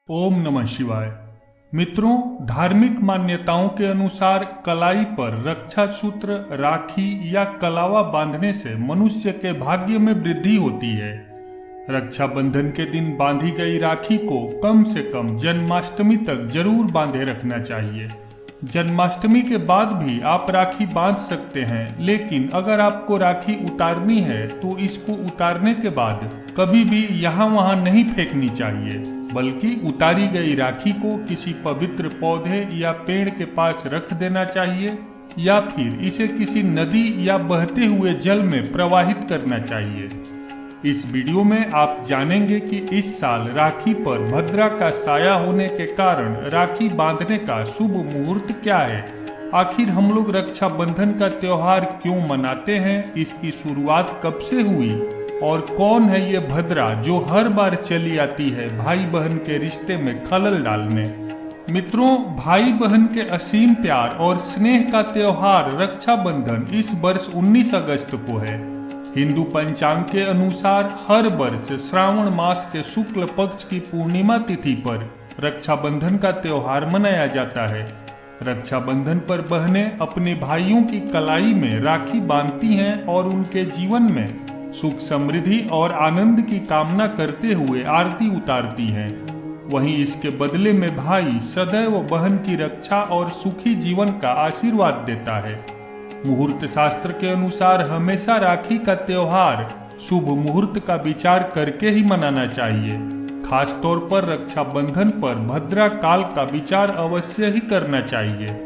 ओम नमः शिवाय। मित्रों, धार्मिक मान्यताओं के अनुसार कलाई पर रक्षा सूत्र, राखी या कलावा बांधने से मनुष्य के भाग्य में वृद्धि होती है। रक्षाबंधन के दिन बांधी गई राखी को कम से कम जन्माष्टमी तक जरूर बांधे रखना चाहिए। जन्माष्टमी के बाद भी आप राखी बांध सकते हैं, लेकिन अगर आपको राखी उतारनी है तो इसको उतारने के बाद कभी भी यहाँ वहाँ नहीं फेंकनी चाहिए, बल्कि उतारी गई राखी को किसी पवित्र पौधे या पेड़ के पास रख देना चाहिए या फिर इसे किसी नदी या बहते हुए जल में प्रवाहित करना चाहिए। इस वीडियो में आप जानेंगे कि इस साल राखी पर भद्रा का साया होने के कारण राखी बांधने का शुभ मुहूर्त क्या है, आखिर हम लोग रक्षाबंधन का त्योहार क्यों मनाते हैं, इसकी शुरुआत कब से हुई और कौन है ये भद्रा जो हर बार चली आती है भाई बहन के रिश्ते में खलल डालने। मित्रों, भाई बहन के असीम प्यार और स्नेह का त्योहार रक्षाबंधन इस वर्ष 19 अगस्त को है। हिंदू पंचांग के अनुसार हर वर्ष श्रावण मास के शुक्ल पक्ष की पूर्णिमा तिथि पर रक्षाबंधन का त्योहार मनाया जाता है। रक्षाबंधन पर बहनें अपने भाइयों की कलाई में राखी बांधती हैं और उनके जीवन में सुख, समृद्धि और आनंद की कामना करते हुए आरती उतारती हैं। वहीं इसके बदले में भाई सदैव बहन की रक्षा और सुखी जीवन का आशीर्वाद देता है। मुहूर्त शास्त्र के अनुसार हमेशा राखी का त्योहार शुभ मुहूर्त का विचार करके ही मनाना चाहिए। खास तौर पर रक्षाबंधन पर भद्रा काल का विचार अवश्य ही करना चाहिए।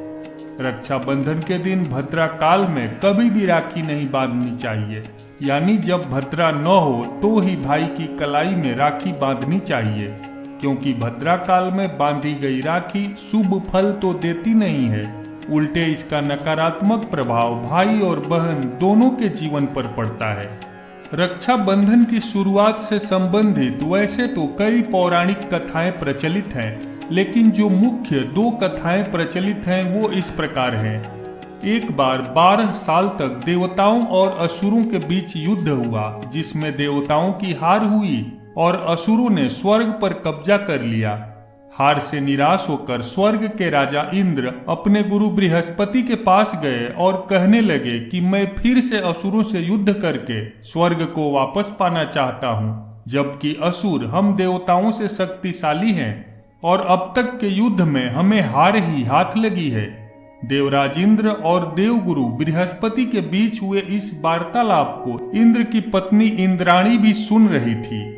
रक्षाबंधन के दिन भद्रा काल में कभी भी राखी नहीं बांधनी चाहिए, यानी जब भद्रा न हो तो ही भाई की कलाई में राखी बांधनी चाहिए, क्योंकि भद्रा काल में बांधी गई राखी शुभ फल तो देती नहीं है, उल्टे इसका नकारात्मक प्रभाव भाई और बहन दोनों के जीवन पर पड़ता है। रक्षाबंधन की शुरुआत से संबंधित वैसे तो कई पौराणिक कथाएं प्रचलित हैं, लेकिन जो मुख्य 2 कथाएं प्रचलित हैं वो इस प्रकार हैं। एक बार 12 साल तक देवताओं और असुरों के बीच युद्ध हुआ, जिसमें देवताओं की हार हुई और असुरों ने स्वर्ग पर कब्जा कर लिया। हार से निराश होकर स्वर्ग के राजा इंद्र अपने गुरु बृहस्पति के पास गए और कहने लगे कि मैं फिर से असुरों से युद्ध करके स्वर्ग को वापस पाना चाहता हूँ, जबकि असुर हम देवताओं से शक्तिशाली हैं और अब तक के युद्ध में हमें हार ही हाथ लगी है। देवराज इंद्र और देवगुरु बृहस्पति के बीच हुए इस वार्तालाप को इंद्र की पत्नी इंद्राणी भी सुन रही थी।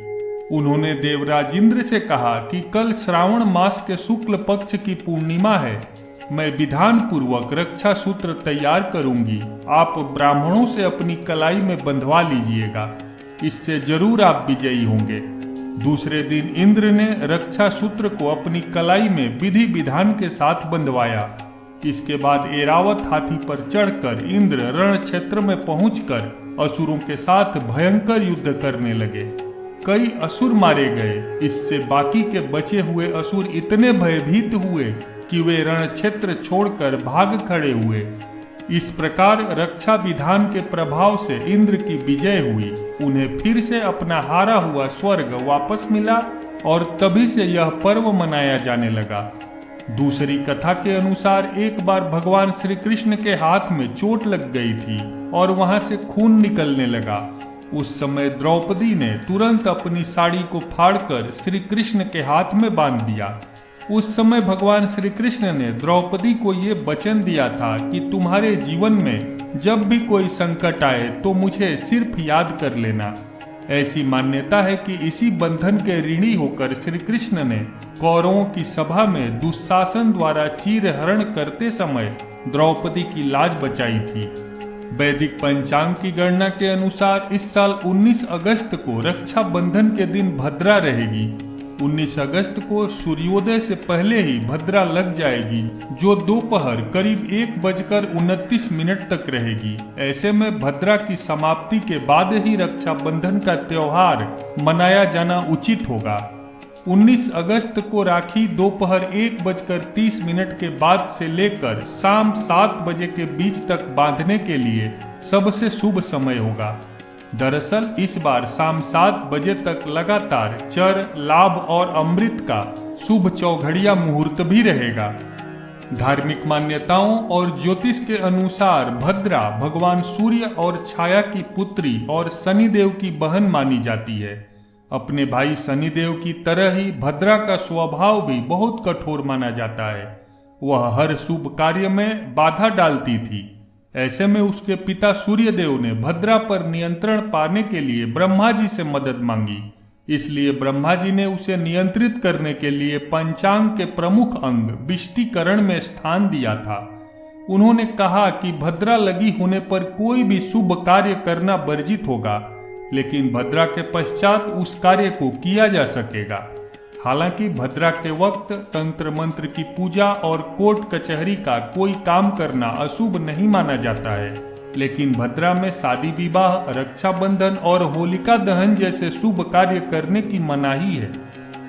उन्होंने देवराज इंद्र से कहा कि कल श्रावण मास के शुक्ल पक्ष की पूर्णिमा है, मैं विधान पूर्वक रक्षा सूत्र तैयार करूंगी, आप ब्राह्मणों से अपनी कलाई में बंधवा लीजिएगा, इससे जरूर आप विजयी होंगे। दूसरे दिन इंद्र ने रक्षा सूत्र को अपनी कलाई में विधि विधान के साथ बंधवाया। इसके बाद ऐरावत हाथी पर चढ़कर इंद्र रण क्षेत्र में पहुंचकर असुरों के साथ भयंकर युद्ध करने लगे। कई असुर मारे गए, इससे बाकी के बचे हुए असुर इतने भयभीत हुए कि वे रण क्षेत्र छोड़कर भाग खड़े हुए। इस प्रकार रक्षा विधान के प्रभाव से इंद्र की विजय हुई, उन्हें फिर से अपना हारा हुआ स्वर्ग वापस मिला और तभी से यह पर्व मनाया जाने लगा। दूसरी कथा के अनुसार एक बार भगवान श्री कृष्ण के हाथ में चोट लग गई थी और वहां से खून निकलने लगा। उस समय द्रौपदी ने तुरंत अपनी साड़ी को फाड़कर श्री कृष्ण के हाथ में बांध दिया। उस समय भगवान श्री कृष्ण ने द्रौपदी को ये वचन दिया था कि तुम्हारे जीवन में जब भी कोई संकट आए तो मुझे सिर्फ याद कर लेना। ऐसी मान्यता है कि इसी बंधन के ऋणी होकर श्री कृष्ण ने कौरवों की सभा में दुशासन द्वारा चीरहरण करते समय द्रौपदी की लाज बचाई थी। वैदिक पंचांग की गणना के अनुसार इस साल 19 अगस्त को रक्षाबंधन के दिन भद्रा रहेगी। 19 अगस्त को सूर्योदय से पहले ही भद्रा लग जाएगी, जो दोपहर करीब 1:29 तक रहेगी। ऐसे में भद्रा की समाप्ति के बाद ही रक्षाबंधन का त्योहार मनाया जाना उचित होगा। 19 अगस्त को राखी दोपहर 1:30 के बाद से लेकर शाम 7 बजे के बीच तक बांधने के लिए सबसे शुभ समय होगा। दरअसल इस बार शाम 7 बजे तक लगातार चर, लाभ और अमृत का शुभ चौघड़िया मुहूर्त भी रहेगा। धार्मिक मान्यताओं और ज्योतिष के अनुसार भद्रा भगवान सूर्य और छाया की पुत्री और शनिदेव की बहन मानी जाती है। अपने भाई शनिदेव की तरह ही भद्रा का स्वभाव भी बहुत कठोर माना जाता है। वह हर शुभ कार्य में बाधा डालती थी। ऐसे में उसके पिता सूर्यदेव ने भद्रा पर नियंत्रण पाने के लिए ब्रह्मा जी से मदद मांगी। इसलिए ब्रह्मा जी ने उसे नियंत्रित करने के लिए पंचांग के प्रमुख अंग विष्टिकरण में स्थान दिया था। उन्होंने कहा कि भद्रा लगी होने पर कोई भी शुभ कार्य करना वर्जित होगा, लेकिन भद्रा के पश्चात उस कार्य को किया जा सकेगा। हालांकि भद्रा के वक्त तंत्र मंत्र की पूजा और कोर्ट कचहरी का कोई काम करना अशुभ नहीं माना जाता है, लेकिन भद्रा में शादी विवाह, रक्षाबंधन और होलिका दहन जैसे शुभ कार्य करने की मनाही है।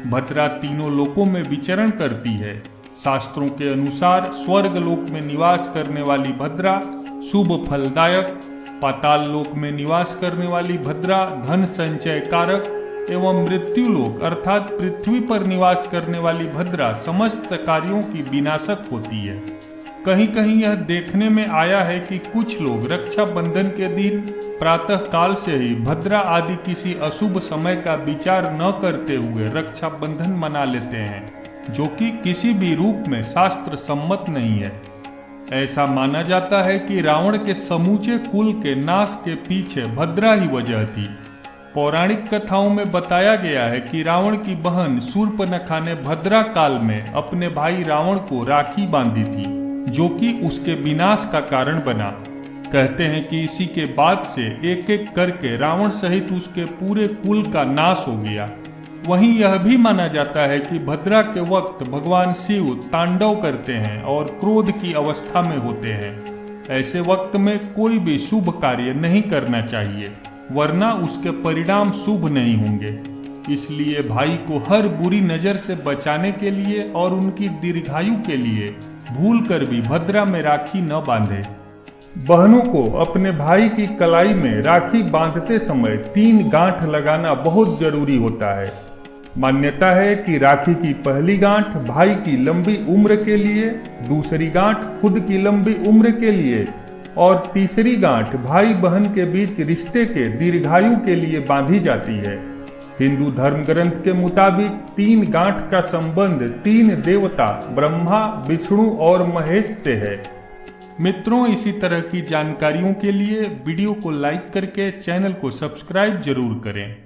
भद्रा तीनों लोकों में विचरण करती है। शास्त्रों के अनुसार स्वर्ग लोक में निवास करने वाली भद्रा शुभ फलदायक, पाताल लोक में निवास करने वाली भद्रा धन संचय कारक एवं मृत्यु लोक अर्थात पृथ्वी पर निवास करने वाली भद्रा समस्त कार्यों की विनाशक होती है। कहीं कहीं यह देखने में आया है कि कुछ लोग रक्षाबंधन के दिन प्रातः काल से ही भद्रा आदि किसी अशुभ समय का विचार न करते हुए रक्षाबंधन मना लेते हैं, जो कि किसी भी रूप में शास्त्र सम्मत नहीं है। ऐसा माना जाता है कि रावण के समूचे कुल के नाश के पीछे भद्रा ही वजह थी। पौराणिक कथाओं में बताया गया है कि रावण की बहन शूर्पणखा ने भद्रा काल में अपने भाई रावण को राखी बांधी थी, जो कि उसके विनाश का कारण बना। कहते हैं कि इसी के बाद से एक एक करके रावण सहित उसके पूरे कुल का नाश हो गया। वहीं यह भी माना जाता है कि भद्रा के वक्त भगवान शिव तांडव करते हैं और क्रोध की अवस्था में होते हैं। ऐसे वक्त में कोई भी शुभ कार्य नहीं करना चाहिए, वरना उसके परिणाम शुभ नहीं होंगे। इसलिए भाई को हर बुरी नजर से बचाने के लिए और उनकी दीर्घायु के लिए भूल कर भी भद्रा में राखी न बांधे। बहनों को अपने भाई की कलाई में राखी बांधते समय 3 गांठ लगाना बहुत जरूरी होता है। मान्यता है कि राखी की पहली गांठ भाई की लंबी उम्र के लिए, दूसरी गांठ खुद की लंबी उम्र के लिए और तीसरी गांठ भाई बहन के बीच रिश्ते के दीर्घायु के लिए बांधी जाती है। हिंदू धर्म ग्रंथ के मुताबिक 3 गांठ का संबंध 3 देवता ब्रह्मा, विष्णु और महेश से है। मित्रों, इसी तरह की जानकारियों के लिए वीडियो को लाइक करके चैनल को सब्सक्राइब जरूर करें।